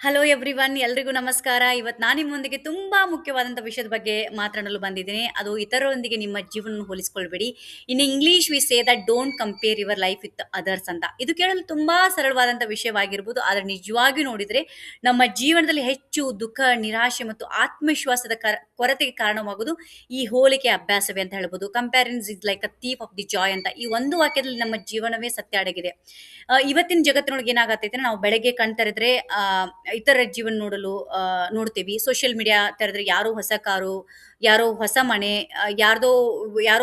Hello everyone, ಎಲ್ರಿಗೂ ನಮಸ್ಕಾರ. ಇವತ್ತು ನಾನು ನಿಮ್ಮೊಂದಿಗೆ ತುಂಬಾ ಮುಖ್ಯವಾದಂಥ ವಿಷಯದ ಬಗ್ಗೆ ಮಾತನಾಡಲು ಬಂದಿದ್ದೀನಿ. ಅದು ಇತರರೊಂದಿಗೆ ನಿಮ್ಮ ಜೀವನ ಹೋಲಿಸಿಕೊಳ್ಬೇಡಿ. In English we say that don't compare your life with others ಅಂತ. ಇದು ಕೇಳಲು ತುಂಬಾ ಸರಳವಾದಂಥ ವಿಷಯವಾಗಿರ್ಬೋದು, ಆದರೆ ನಿಜವಾಗಿ ನೋಡಿದ್ರೆ ನಮ್ಮ ಜೀವನದಲ್ಲಿ ಹೆಚ್ಚು ದುಃಖ, ನಿರಾಶೆ ಮತ್ತು ಆತ್ಮವಿಶ್ವಾಸದ ಕೊರತೆಗೆ ಕಾರಣವಾಗುವುದು ಈ ಹೋಲಿಕೆ ಅಭ್ಯಾಸವೇ ಅಂತ ಹೇಳ್ಬೋದು. Comparison is like a thief of the Joy ಅಂತ ಈ ಒಂದು ವಾಕ್ಯದಲ್ಲಿ ನಮ್ಮ ಜೀವನವೇ ಸತ್ಯ ಅಡಗಿದೆ. ಇವತ್ತಿನ ಜಗತ್ತಿನೊಳಗೆ ಏನಾಗತ್ತೈತೆ, ನಾವು ಬೆಳಗ್ಗೆ ಕಣ್ ತೆರೆದ್ರೆ ಇತರ ಜೀವನ ನೋಡ್ತೀವಿ. ಸೋಷಿಯಲ್ ಮೀಡಿಯಾ ತೆರೆದ್ರೆ ಯಾರೋ ಹೊಸ ಕಾರು, ಯಾರೋ ಹೊಸ ಮನೆ, ಯಾರೋ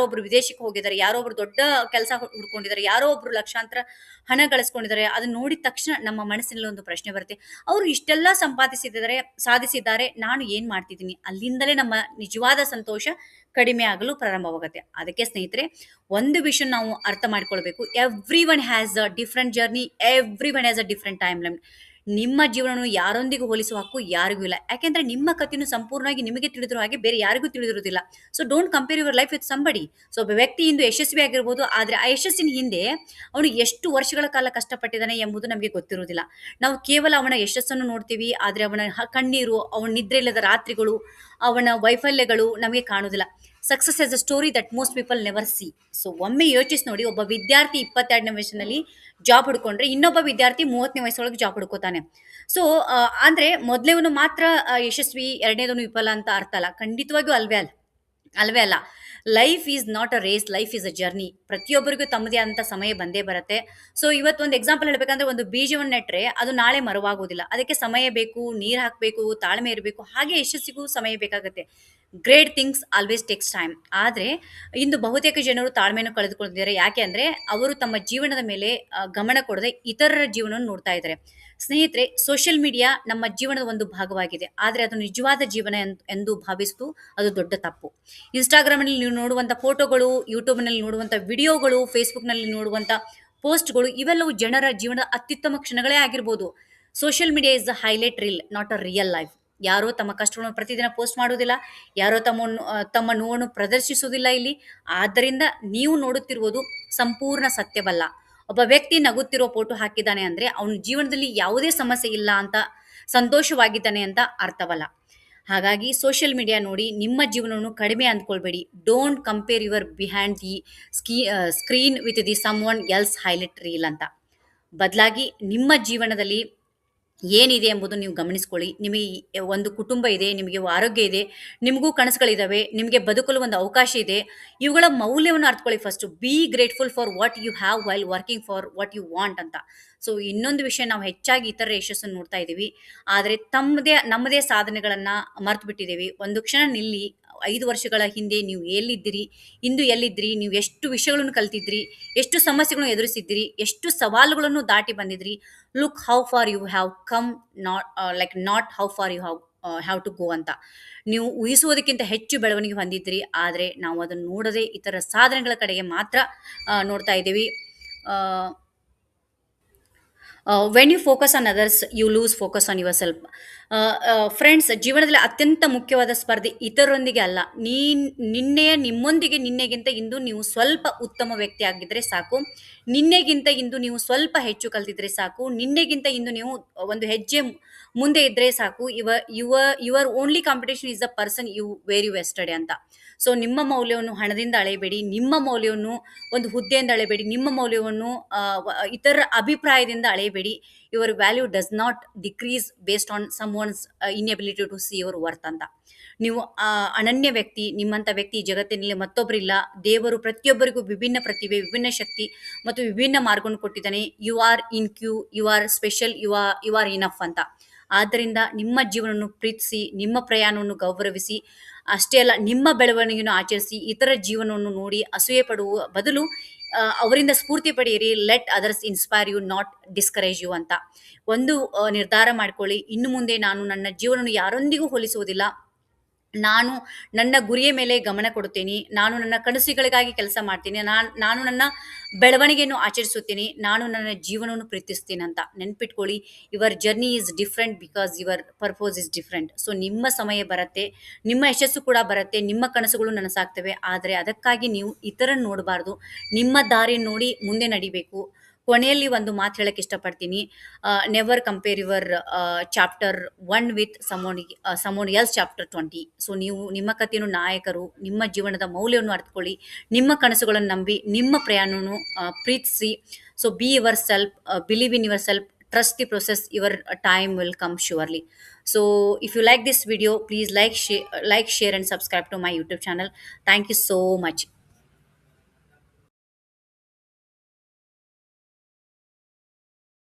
ಒಬ್ರು ವಿದೇಶಕ್ಕೆ ಹೋಗಿದ್ದಾರೆ, ಯಾರೋ ಒಬ್ರು ದೊಡ್ಡ ಕೆಲಸ ಹುಡ್ಕೊಂಡಿದ್ದಾರೆ, ಯಾರೋ ಒಬ್ರು ಲಕ್ಷಾಂತರ ಹಣ ಗಳಿಸ್ಕೊಂಡಿದ್ದಾರೆ. ಅದನ್ನ ನೋಡಿದ ತಕ್ಷಣ ನಮ್ಮ ಮನಸ್ಸಿನಲ್ಲಿ ಒಂದು ಪ್ರಶ್ನೆ ಬರುತ್ತೆ, ಅವರು ಇಷ್ಟೆಲ್ಲ ಸಾಧಿಸಿದ್ದಾರೆ, ನಾನು ಏನ್ ಮಾಡ್ತಿದ್ದೀನಿ? ಅಲ್ಲಿಂದಲೇ ನಮ್ಮ ನಿಜವಾದ ಸಂತೋಷ ಕಡಿಮೆ ಆಗಲು ಪ್ರಾರಂಭವಾಗುತ್ತೆ. ಅದಕ್ಕೆ ಸ್ನೇಹಿತರೆ, ಒಂದು ವಿಷಯ ನಾವು ಅರ್ಥ ಮಾಡ್ಕೊಳ್ಬೇಕು. Every one has a different journey, every one has a different time line. ನಿಮ್ಮ ಜೀವನವನ್ನು ಯಾರೊಂದಿಗೂ ಹೋಲಿಸುವ ಹಕ್ಕು ಯಾರಿಗೂ ಇಲ್ಲ. ಯಾಕೆಂದ್ರೆ ನಿಮ್ಮ ಕಥೆಯನ್ನು ಸಂಪೂರ್ಣವಾಗಿ ನಿಮಗೆ ತಿಳಿದಿರೋ ಹಾಗೆ ಬೇರೆ ಯಾರಿಗೂ ತಿಳಿದಿರುವುದಿಲ್ಲ. So don't compare your life with somebody. So ಒಬ್ಬ ವ್ಯಕ್ತಿ ಇಂದು ಯಶಸ್ವಿ ಆಗಿರ್ಬೋದು, ಆದ್ರೆ ಆ ಯಶಸ್ಸಿನ ಹಿಂದೆ ಅವನು ಎಷ್ಟು ವರ್ಷಗಳ ಕಾಲ ಕಷ್ಟಪಟ್ಟಿದ್ದಾನೆ ಎಂಬುದು ನಮಗೆ ಗೊತ್ತಿರುವುದಿಲ್ಲ. ನಾವು ಕೇವಲ ಅವನ ಯಶಸ್ಸನ್ನು ನೋಡ್ತೀವಿ, ಆದ್ರೆ ಅವನ ಕಣ್ಣೀರು, ಅವನ ನಿದ್ರೆ ಇಲ್ಲದ ರಾತ್ರಿಗಳು, ಅವನ ವೈಫಲ್ಯಗಳು ನಮಗೆ ಕಾಣುವುದಿಲ್ಲ. Success as a story that most people never C. So ಒಮ್ಮೆ ಯೋಚಿಸಿ ನೋಡಿ, ಒಬ್ಬ ವಿದ್ಯಾರ್ಥಿ 22ನೇ ವಯಸ್ಸಿನಲ್ಲಿ ಜಾಬ್ ಹುಡ್ಕೊಂಡ್ರೆ ಇನ್ನೊಬ್ಬ ವಿದ್ಯಾರ್ಥಿ 30ನೇ ವಯಸ್ಸೊಳಗೆ ಜಾಬ್ ಹುಡ್ಕೋತಾನೆ. ಸೊ ಅಂದ್ರೆ ಮೊದಲೇವನು ಮಾತ್ರ ಯಶಸ್ವಿ, ಎರಡನೇದವನು ವಿಫಲ ಅಂತ ಅರ್ಥ ಅಲ್ಲ. ಖಂಡಿತವಾಗಿಯೂ ಅಲ್ವೇ ಅಲ್ಲ. Life is not a race, life is a journey. ಪ್ರತಿಯೊಬ್ಬರಿಗೂ ತಮ್ಮದೇ ಆದಂಥ ಸಮಯ ಬಂದೇ ಬರುತ್ತೆ. ಸೊ ಇವತ್ತೊಂದು ಎಕ್ಸಾಂಪಲ್ ಹೇಳ್ಬೇಕಂದ್ರೆ, ಒಂದು ಬೀಜವನ್ನು ನೆಟ್ರೆ ಅದು ನಾಳೆ ಮರವಾಗುವುದಿಲ್ಲ. ಅದಕ್ಕೆ ಸಮಯ ಬೇಕು, ನೀರು ಹಾಕಬೇಕು, ತಾಳ್ಮೆ ಇರಬೇಕು. ಹಾಗೆ ಯಶಸ್ಸಿಗೂ ಸಮಯ ಬೇಕಾಗುತ್ತೆ. Great things always takes time. ಆದರೆ ಇಂದು ಬಹುತೇಕ ಜನರು ತಾಳ್ಮೆಯನ್ನು ಕಳೆದುಕೊಂಡಿದ್ದಾರೆ. ಯಾಕೆ ಅಂದರೆ ಅವರು ತಮ್ಮ ಜೀವನದ ಮೇಲೆ ಗಮನ ಕೊಡದೆ ಇತರರ ಜೀವನವನ್ನು ನೋಡ್ತಾ ಇದ್ದಾರೆ. ಸ್ನೇಹಿತರೆ, ಸೋಷಿಯಲ್ ಮೀಡಿಯಾ ನಮ್ಮ ಜೀವನದ ಒಂದು ಭಾಗವಾಗಿದೆ, ಆದರೆ ಅದು ನಿಜವಾದ ಜೀವನ ಎಂದು ಭಾವಿಸುವುದು ಅದು ದೊಡ್ಡ ತಪ್ಪು. ಇನ್ಸ್ಟಾಗ್ರಾಮ್ನಲ್ಲಿ ನೀವು ನೋಡುವಂಥ ಫೋಟೋಗಳು, ಯೂಟ್ಯೂಬ್ನಲ್ಲಿ ನೋಡುವಂಥ ವಿಡಿಯೋಗಳು, ಫೇಸ್ಬುಕ್ನಲ್ಲಿ ನೋಡುವಂಥ ಪೋಸ್ಟ್ಗಳು, ಇವೆಲ್ಲವೂ ಜನರ ಜೀವನದ ಅತ್ಯುತ್ತಮ ಕ್ಷಣಗಳೇ ಆಗಿರ್ಬೋದು. Social media is a highlight reel, not a real life. ಯಾರೋ ತಮ್ಮ ಕಷ್ಟಗಳನ್ನು ಪ್ರತಿದಿನ ಪೋಸ್ಟ್ ಮಾಡುವುದಿಲ್ಲ, ಯಾರೋ ತಮ್ಮ ನೋವನ್ನು ಪ್ರದರ್ಶಿಸುವುದಿಲ್ಲ ಇಲ್ಲಿ. ಆದ್ದರಿಂದ ನೀವು ನೋಡುತ್ತಿರುವುದು ಸಂಪೂರ್ಣ ಸತ್ಯವಲ್ಲ. ಒಬ್ಬ ವ್ಯಕ್ತಿ ನಗುತ್ತಿರೋ ಫೋಟೋ ಹಾಕಿದ್ದಾನೆ ಅಂದ್ರೆ ಅವನ ಜೀವನದಲ್ಲಿ ಯಾವುದೇ ಸಮಸ್ಯೆ ಇಲ್ಲ ಅಂತ, ಸಂತೋಷವಾಗಿದ್ದಾನೆ ಅಂತ ಅರ್ಥವಲ್ಲ. ಹಾಗಾಗಿ ಸೋಷಿಯಲ್ ಮೀಡಿಯಾ ನೋಡಿ ನಿಮ್ಮ ಜೀವನವನ್ನು ಕಡಿಮೆ ಅಂದ್ಕೊಳ್ಬೇಡಿ. Don't compare your behind the screen with the someone else highlight reel ಅಂತ. ಬದಲಾಗಿ ನಿಮ್ಮ ಜೀವನದಲ್ಲಿ ಏನಿದೆ ಎಂಬುದು ನೀವು ಗಮನಿಸ್ಕೊಳ್ಳಿ. ನಿಮಗೆ ಒಂದು ಕುಟುಂಬ ಇದೆ, ನಿಮಗೆ ಆರೋಗ್ಯ ಇದೆ, ನಿಮಗೂ ಕನಸುಗಳಿದ್ದಾವೆ, ನಿಮಗೆ ಬದುಕಲು ಒಂದು ಅವಕಾಶ ಇದೆ. ಇವುಗಳ ಮೌಲ್ಯವನ್ನು ಅರ್ಥಕೊಳ್ಳಿ. First be grateful for what you have while working for what you want ಅಂತ. ಸೊ ಇನ್ನೊಂದು ವಿಷಯ, ನಾವು ಹೆಚ್ಚಾಗಿ ಇತರ ಯಶಸ್ಸನ್ನು ನೋಡ್ತಾ ಇದ್ದೀವಿ, ಆದರೆ ನಮ್ಮದೇ ಸಾಧನೆಗಳನ್ನು ಮರ್ತು ಬಿಟ್ಟಿದ್ದೀವಿ. ಒಂದು ಕ್ಷಣ ನಿಲ್ಲಿ. 5 ವರ್ಷಗಳ ಹಿಂದೆ ನೀವು ಎಲ್ಲಿದ್ದೀರಿ, ಇಂದು ಎಲ್ಲಿದ್ದೀರಿ, ನೀವು ಎಷ್ಟು ವಿಷಯಗಳನ್ನು ಕಲ್ತಿದ್ರಿ, ಎಷ್ಟು ಸಮಸ್ಯೆಗಳನ್ನು ಎದುರಿಸಿದ್ದೀರಿ, ಎಷ್ಟು ಸವಾಲುಗಳನ್ನು ದಾಟಿ ಬಂದಿದ್ರಿ. Look how far you have come, not how far you have to go ಅಂತ. ನೀವು ಊಹಿಸುವುದಕ್ಕಿಂತ ಹೆಚ್ಚು ಬೆಳವಣಿಗೆ ಹೊಂದಿದ್ರಿ, ಆದರೆ ನಾವು ಅದನ್ನು ನೋಡದೆ ಇತರ ಸಾಧನೆಗಳ ಕಡೆಗೆ ಮಾತ್ರ ನೋಡ್ತಾ ಇದ್ದೀವಿ. When you focus on others you lose focus on yourself. Friends, ಜೀವನದಲ್ಲಿ ಅತ್ಯಂತ ಮುಖ್ಯವಾದ ಸ್ಪರ್ಧೆ ಇತರರೊಂದಿಗೆ ಅಲ್ಲ, ನಿಮ್ಮೊಂದಿಗೆ. ನಿನ್ನೆಗಿಂತ ಇಂದು ನೀವು ಸ್ವಲ್ಪ ಉತ್ತಮ ವ್ಯಕ್ತಿ ಆಗಿದ್ರೆ ಸಾಕು. ನಿನ್ನೆಗಿಂತ ಇಂದು ನೀವು ಸ್ವಲ್ಪ ಹೆಚ್ಚು ಕಲ್ತಿದ್ರೆ ಸಾಕು. ನಿನ್ನೆಗಿಂತ ಇಂದು ನೀವು ಒಂದು ಹೆಜ್ಜೆ ಮುಂದೆ ಇದ್ರೆ ಸಾಕು. Your only competition is the person you were ಯು ಎಸ್ಟರ್ಡೇ ಅಂತ. ಸೊ ನಿಮ್ಮ ಮೌಲ್ಯವನ್ನು ಹಣದಿಂದ ಅಳೆಯಬೇಡಿ, ನಿಮ್ಮ ಮೌಲ್ಯವನ್ನು ಒಂದು ಹುದ್ದೆಯಿಂದ ಅಳೆಯಬೇಡಿ, ನಿಮ್ಮ ಮೌಲ್ಯವನ್ನು ಇತರ ಅಭಿಪ್ರಾಯದಿಂದ ಅಳೆಯಬೇಡಿ. Your value does not decrease based on someone's inability to see your worth ಅಂತ. ನೀವು ಅನನ್ಯ ವ್ಯಕ್ತಿ. ನಿಮ್ಮಂಥ ವ್ಯಕ್ತಿ ಈ ಜಗತ್ತಿನಲ್ಲಿ ಮತ್ತೊಬ್ಬರಿಲ್ಲ. ದೇವರು ಪ್ರತಿಯೊಬ್ಬರಿಗೂ ವಿಭಿನ್ನ ಪ್ರತಿಭೆ, ವಿಭಿನ್ನ ಶಕ್ತಿ ಮತ್ತು ವಿಭಿನ್ನ ಮಾರ್ಗವನ್ನು ಕೊಟ್ಟಿದ್ದಾನೆ. You are unique, you are special, you are enough ಅಂತ. ಆದ್ದರಿಂದ ನಿಮ್ಮ ಜೀವನವನ್ನು ಪ್ರೀತಿಸಿ, ನಿಮ್ಮ ಪ್ರಯಾಣವನ್ನು ಗೌರವಿಸಿ. ಅಷ್ಟೇ ಅಲ್ಲ, ನಿಮ್ಮ ಬೆಳವಣಿಗೆಯನ್ನು ಆಚರಿಸಿ. ಇತರ ಜೀವನವನ್ನು ನೋಡಿ ಅಸೂಯೆ ಪಡುವ ಬದಲು ಅವರಿಂದ ಸ್ಫೂರ್ತಿ ಪಡೆಯಿರಿ. Let others inspire you, not discourage you ಅಂತ. ಒಂದು ನಿರ್ಧಾರ ಮಾಡ್ಕೊಳ್ಳಿ, ಇನ್ನು ಮುಂದೆ ನಾನು ನನ್ನ ಜೀವನವನ್ನು ಯಾರೊಂದಿಗೂ ಹೋಲಿಸುವುದಿಲ್ಲ. ನಾನು ನನ್ನ ಗುರಿಯ ಮೇಲೆ ಗಮನ ಕೊಡುತ್ತೇನೆ. ನಾನು ನನ್ನ ಕನಸುಗಳಿಗಾಗಿ ಕೆಲಸ ಮಾಡ್ತೀನಿ. ನಾನು ನನ್ನ ಬೆಳವಣಿಗೆಯನ್ನು ಆಚರಿಸುತ್ತೇನೆ. ನಾನು ನನ್ನ ಜೀವನವನ್ನು ಪ್ರೀತಿಸ್ತೀನಿ ಅಂತ ನೆನ್ಪಿಟ್ಕೊಳ್ಳಿ. Your journey is different because your purpose is different. So ನಿಮ್ಮ ಸಮಯ ಬರುತ್ತೆ, ನಿಮ್ಮ ಯಶಸ್ಸು ಕೂಡ ಬರುತ್ತೆ, ನಿಮ್ಮ ಕನಸುಗಳು ನನಸಾಗ್ತವೆ. ಆದರೆ ಅದಕ್ಕಾಗಿ ನೀವು ಇತರನ್ನು ನೋಡಬಾರ್ದು. ನಿಮ್ಮ ದಾರಿಯನ್ನು ನೋಡಿ ಮುಂದೆ ನಡಿಬೇಕು. ಕೊನೆಯಲ್ಲಿ ಒಂದು ಮಾತು ಹೇಳಕ್ಕೆ ಇಷ್ಟಪಡ್ತೀನಿ. Never compare your chapter 1 with ಸಮೋನ್ else chapter 20. So ನೀವು ನಿಮ್ಮ ಕಥೆಯನ್ನು ನಾಯಕರು, ನಿಮ್ಮ ಜೀವನದ ಮೌಲ್ಯವನ್ನು ಅರ್ಥಕೊಳ್ಳಿ, ನಿಮ್ಮ ಕನಸುಗಳನ್ನು ನಂಬಿ, ನಿಮ್ಮ ಪ್ರಯಾಣವನ್ನು ಪ್ರೀತಿಸಿ. So be your self, believe in your self, trust the process, your time will come surely. So if you like this video, please like, share and subscribe to my YouTube channel. Thank you so much.